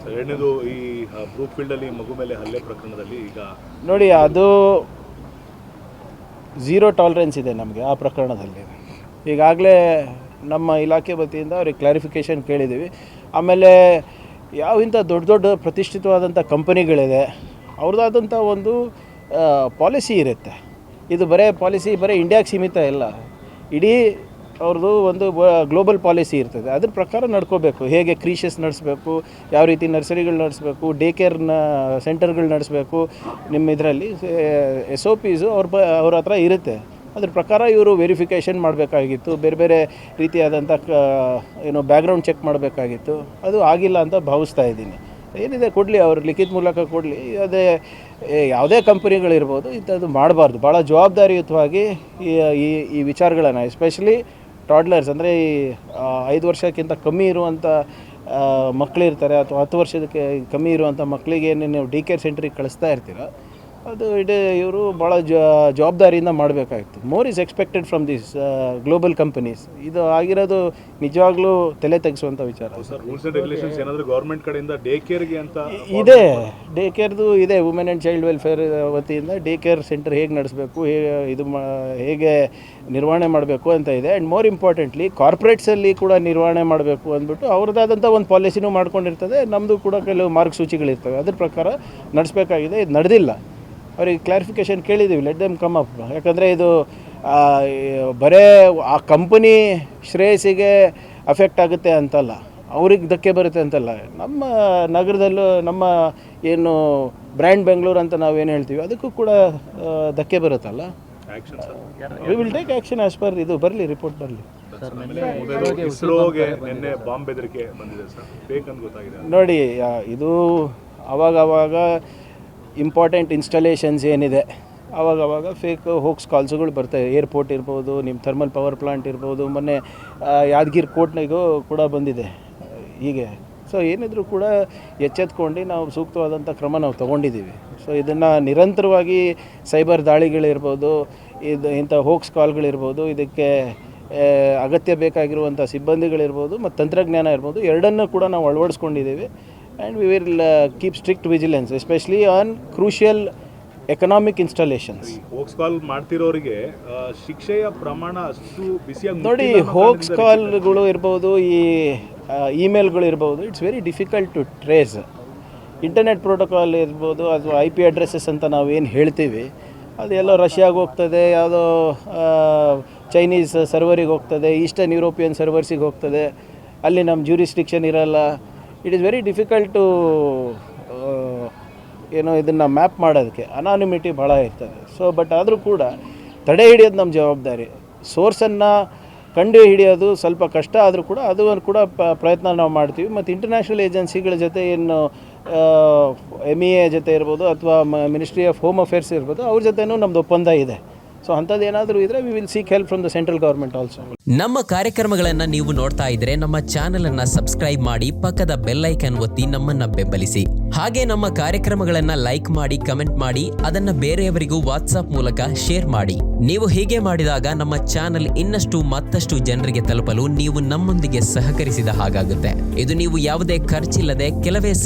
ಎರಡನೇದು ಈ ಬ್ರೂಕ್ ಫೀಲ್ಡಲ್ಲಿ ಮಗು ಮೇಲೆ ಹಲ್ಲೆ ಪ್ರಕರಣದಲ್ಲಿ ಈಗ ನೋಡಿ, ಅದು ಝೀರೋ ಟಾಲರೆನ್ಸ್ ಇದೆ ನಮಗೆ ಆ ಪ್ರಕರಣದಲ್ಲಿ. ಈಗಾಗಲೇ ನಮ್ಮ ಇಲಾಖೆ ವತಿಯಿಂದ ಅವ್ರಿಗೆ ಕ್ಲಾರಿಫಿಕೇಷನ್ ಕೇಳಿದ್ದೀವಿ. ಆಮೇಲೆ ಇಂಥ ದೊಡ್ಡ ದೊಡ್ಡ ಪ್ರತಿಷ್ಠಿತವಾದಂಥ ಕಂಪನಿಗಳಿದೆ, ಅವ್ರದ್ದಾದಂಥ ಒಂದು ಪಾಲಿಸಿ ಇರುತ್ತೆ. ಇದು ಪಾಲಿಸಿ ಬರೀ ಇಂಡಿಯಾಗೆ ಸೀಮಿತ ಇಲ್ಲ, ಇಡೀ ಅವ್ರದ್ದು ಒಂದು ಗ್ಲೋಬಲ್ ಪಾಲಿಸಿ ಇರ್ತದೆ. ಅದ್ರ ಪ್ರಕಾರ ನಡ್ಕೋಬೇಕು. ಹೇಗೆ ಕ್ರೀಷಸ್ ನಡೆಸಬೇಕು, ಯಾವ ರೀತಿ ನರ್ಸರಿಗಳು ನಡೆಸಬೇಕು, ಡೇ ಕೇರ್ನ ಸೆಂಟರ್ಗಳು ನಡೆಸಬೇಕು, ನಿಮ್ಮ ಇದರಲ್ಲಿ SOPs ಅವ್ರ ಹತ್ರ ಇರುತ್ತೆ. ಅದ್ರ ಪ್ರಕಾರ ಇವರು ವೆರಿಫಿಕೇಷನ್ ಮಾಡಬೇಕಾಗಿತ್ತು, ಬೇರೆ ಬೇರೆ ರೀತಿಯಾದಂಥ ಬ್ಯಾಕ್ಗ್ರೌಂಡ್ ಚೆಕ್ ಮಾಡಬೇಕಾಗಿತ್ತು. ಅದು ಆಗಿಲ್ಲ ಅಂತ ಭಾವಿಸ್ತಾ ಇದ್ದೀನಿ. ಏನಿದೆ ಕೊಡಲಿ, ಅವರು ಲಿಖಿತ ಮೂಲಕ ಕೊಡಲಿ. ಅದೇ ಯಾವುದೇ ಕಂಪನಿಗಳಿರ್ಬೋದು, ಇಂಥದ್ದು ಮಾಡಬಾರ್ದು. ಭಾಳ ಜವಾಬ್ದಾರಿಯುತವಾಗಿ ಈ ವಿಚಾರಗಳನ್ನು, ಎಸ್ಪೆಷಲಿ ಟಾಡ್ಲರ್ಸ್ ಅಂದರೆ ಈ 5 ವರ್ಷಕ್ಕಿಂತ ಕಮ್ಮಿ ಇರುವಂಥ ಮಕ್ಕಳಿರ್ತಾರೆ, ಅಥವಾ 10 ವರ್ಷದಕ್ಕೆ ಕಮ್ಮಿ ಇರುವಂಥ ಮಕ್ಕಳಿಗೆ ನೀವು ಡಿ ಕೇರ್ ಸೆಂಟ್ರಿಗೆ ಕಳಿಸ್ತಾ ಇರ್ತೀರ, ಅದು ಇವರು ಭಾಳ ಜವಾಬ್ದಾರಿಯಿಂದ ಮಾಡಬೇಕಾಗಿತ್ತು. More is expected from this global companies. ಇದು ಆಗಿರೋದು ನಿಜವಾಗ್ಲೂ ತಲೆ ತೆಗೆಸುವಂಥ ವಿಚಾರ. ರೂಲ್ಸ್ ಆ್ಯಂಡ್ ರೆಗ್ಯುಲೇಷನ್ಸ್ ಏನಾದರೂ ಗೌರ್ಮೆಂಟ್ ಕಡೆಯಿಂದ ಡೇ ಕೇರ್ಗೆ ಅಂತ ಇದೆ, ಡೇ ಕೇರ್ದು ಇದೆ. ವುಮೆನ್ ಆ್ಯಂಡ್ ಚೈಲ್ಡ್ ವೆಲ್ಫೇರ್ ವತಿಯಿಂದ ಡೇ ಕೇರ್ ಸೆಂಟರ್ ಹೇಗೆ ನಡೆಸಬೇಕು, ಹೇಗೆ ನಿರ್ವಹಣೆ ಮಾಡಬೇಕು ಅಂತ ಇದೆ. ಆ್ಯಂಡ್ ಮೋರ್ ಇಂಪಾರ್ಟೆಂಟ್ಲಿ ಕಾರ್ಪೊರೇಟ್ಸಲ್ಲಿ ಕೂಡ ನಿರ್ವಹಣೆ ಮಾಡಬೇಕು ಅಂದ್ಬಿಟ್ಟು ಅವ್ರದ್ದಾದಂಥ ಒಂದು ಪಾಲಿಸಿನೂ ಮಾಡ್ಕೊಂಡಿರ್ತದೆ. ನಮ್ಮದು ಕೂಡ ಕೆಲವು ಮಾರ್ಗಸೂಚಿಗಳಿರ್ತವೆ, ಅದ್ರ ಪ್ರಕಾರ ನಡೆಸಬೇಕಾಗಿದೆ. ಇದು ನಡೆದಿಲ್ಲ. ಅವ್ರಿಗೆ ಕ್ಲಾರಿಫಿಕೇಷನ್ ಕೇಳಿದ್ದೀವಿ, ಲೆಟ್ ದೆಮ್ ಕಮ್ ಅಪ್. ಯಾಕಂದರೆ ಇದು ಬರೇ ಆ ಕಂಪನಿ ಶ್ರೇಯಸ್ಸಿಗೆ ಅಫೆಕ್ಟ್ ಆಗುತ್ತೆ ಅಂತಲ್ಲ, ಅವ್ರಿಗೆ ಧಕ್ಕೆ ಬರುತ್ತೆ ಅಂತಲ್ಲ. ನಮ್ಮ ನಗರದಲ್ಲೂ ನಮ್ಮ ಏನು ಬ್ರ್ಯಾಂಡ್ ಬೆಂಗಳೂರು ಅಂತ ನಾವೇನು ಹೇಳ್ತೀವಿ, ಅದಕ್ಕೂ ಕೂಡ ಧಕ್ಕೆ ಬರುತ್ತಲ್ಲ. We will take action as per ಇದು ಬರಲಿ, ರಿಪೋರ್ಟ್ ಬರಲಿ. ಇಸ್ರೋಗೆ ನಿನ್ನೆ ಬಾಂಬ್ ಬೆದರಿಕೆ ಬಂದಿದೆ ಸರ್, ಫೇಕ್ ಅಂತ ಗೊತ್ತಾಗಿದೆ. ನೋಡಿ, ಇದು ಅವಾಗವಾಗ ಇಂಪಾರ್ಟೆಂಟ್ ಇನ್ಸ್ಟಾಲೇಷನ್ಸ್ ಏನಿದೆ, ಆವಾಗವಾಗ ಫೇಕ್ ಹೋಕ್ಸ್ ಕಾಲ್ಸ್ಗಳು ಬರ್ತವೆ. ಏರ್ಪೋರ್ಟ್ ಇರ್ಬೋದು, ನಿಮ್ಮ ಥರ್ಮಲ್ ಪವರ್ ಪ್ಲಾಂಟ್ ಇರ್ಬೋದು, ಮೊನ್ನೆ ಯಾದಗಿರಿ ಕೋರ್ಟ್ನಾಗೂ ಕೂಡ ಬಂದಿದೆ ಹೀಗೆ. ಸೊ ಏನಿದ್ರು ಕೂಡ ಎಚ್ಚೆತ್ಕೊಂಡು ನಾವು ಸೂಕ್ತವಾದಂಥ ಕ್ರಮ ನಾವು ತೊಗೊಂಡಿದ್ದೀವಿ. ಸೊ ಇದನ್ನು ನಿರಂತರವಾಗಿ ಸೈಬರ್ ದಾಳಿಗಳಿರ್ಬೋದು, ಇಂಥ ಹೋಕ್ಸ್ ಕಾಲ್ಗಳಿರ್ಬೋದು, ಇದಕ್ಕೆ ಅಗತ್ಯ ಬೇಕಾಗಿರುವಂಥ ಸಿಬ್ಬಂದಿಗಳಿರ್ಬೋದು ಮತ್ತು ತಂತ್ರಜ್ಞಾನ ಇರ್ಬೋದು, ಎರಡನ್ನೂ ಕೂಡ ನಾವು ಅಳವಡಿಸ್ಕೊಂಡಿದ್ದೀವಿ. And we will keep strict vigilance, especially on crucial economic installations. Hoax call ಮಾಡ್ತಿರೋರಿಗೆ ಶಿಕ್ಷೆಯ ಪ್ರಮಾಣ ಅಷ್ಟು ಬಿಸಿಯಾಗಿ ನೋಡಿ, ಹೋಕ್ಸ್ ಕಾಲ್ಗಳು ಇರ್ಬೋದು, ಈ ಇಮೇಲ್ಗಳು ಇರ್ಬೋದು, it's very difficult to trace. Internet protocol ಇರ್ಬೋದು, ಅಥವಾ IP ಅಡ್ರೆಸ್ಸಸ್ ಅಂತ ನಾವು ಏನು ಹೇಳ್ತೀವಿ, ಅದು ಎಲ್ಲೋ ರಷ್ಯಾಗೆ ಹೋಗ್ತದೆ, ಯಾವುದೋ ಚೈನೀಸ್ ಸರ್ವರಿಗೆ ಹೋಗ್ತದೆ, ಈಸ್ಟರ್ನ್ ಯುರೋಪಿಯನ್ ಸರ್ವರ್ಸಿಗೆ ಹೋಗ್ತದೆ, ಅಲ್ಲಿ ನಮ್ಮ ಜ್ಯೂರಿಸ್ಡಿಕ್ಷನ್ ಇರಲ್ಲ. It is very difficult to ಇದನ್ನು ಮ್ಯಾಪ್ ಮಾಡೋದಕ್ಕೆ. ಅನಾನಿಮಿಟಿ ಭಾಳ ಇರ್ತದೆ. ಸೊ ಬಟ್ ಆದರೂ ಕೂಡ ತಡೆ ಹಿಡಿಯೋದು ನಮ್ಮ ಜವಾಬ್ದಾರಿ. ಸೋರ್ಸನ್ನು ಕಂಡು ಹಿಡಿಯೋದು ಸ್ವಲ್ಪ ಕಷ್ಟ ಆದರೂ ಕೂಡ ಅದು ಕೂಡ ಪ್ರಯತ್ನ ನಾವು ಮಾಡ್ತೀವಿ. ಮತ್ತು ಇಂಟರ್ನ್ಯಾಷನಲ್ ಏಜೆನ್ಸಿಗಳ ಜೊತೆ ಏನು MEA ಜೊತೆ ಇರ್ಬೋದು, ಅಥವಾ ಮಿನಿಸ್ಟ್ರಿ ಆಫ್ ಹೋಮ್ ಅಫೇರ್ಸ್ ಇರ್ಬೋದು, ಅವ್ರ ಜೊತೆನೂ ನಮ್ಮದು ಒಪ್ಪಂದ ಇದೆ. ಸೊ ಅಂಥದ್ದು ಏನಾದರೂ ಇದ್ದರೆ we will seek help from the central government also. ನಮ್ಮ ಕಾರ್ಯಕ್ರಮಗಳನ್ನು ನೀವು ನೋಡ್ತಾ ಇದ್ರೆ ನಮ್ಮ ಚಾನೆಲ್ ಅನ್ನ ಸಬ್ಸ್ಕ್ರೈಬ್ ಮಾಡಿ, ಪಕ್ಕದ ಬೆಲ್ ಐಕಾನ್ ಒತ್ತಿ ನಮ್ಮನ್ನ ಬೆಂಬಲಿಸಿ. ಹಾಗೆ ನಮ್ಮ ಕಾರ್ಯಕ್ರಮಗಳನ್ನ ಲೈಕ್ ಮಾಡಿ, ಕಮೆಂಟ್ ಮಾಡಿ, ಅದನ್ನ ಬೇರೆಯವರಿಗೂ ವಾಟ್ಸ್ಆಪ್ ಮೂಲಕ ಶೇರ್ ಮಾಡಿ. ನೀವು ಹೀಗೆ ಮಾಡಿದಾಗ ನಮ್ಮ ಚಾನೆಲ್ ಇನ್ನಷ್ಟು ಮತ್ತಷ್ಟು ಜನರಿಗೆ ತಲುಪಲು ನೀವು ನಮ್ಮೊಂದಿಗೆ ಸಹಕರಿಸಿದ ಹಾಗಾಗುತ್ತೆ. ಇದು ನೀವು ಯಾವುದೇ ಖರ್ಚಿಲ್ಲದೆ ಕೆಲವೇ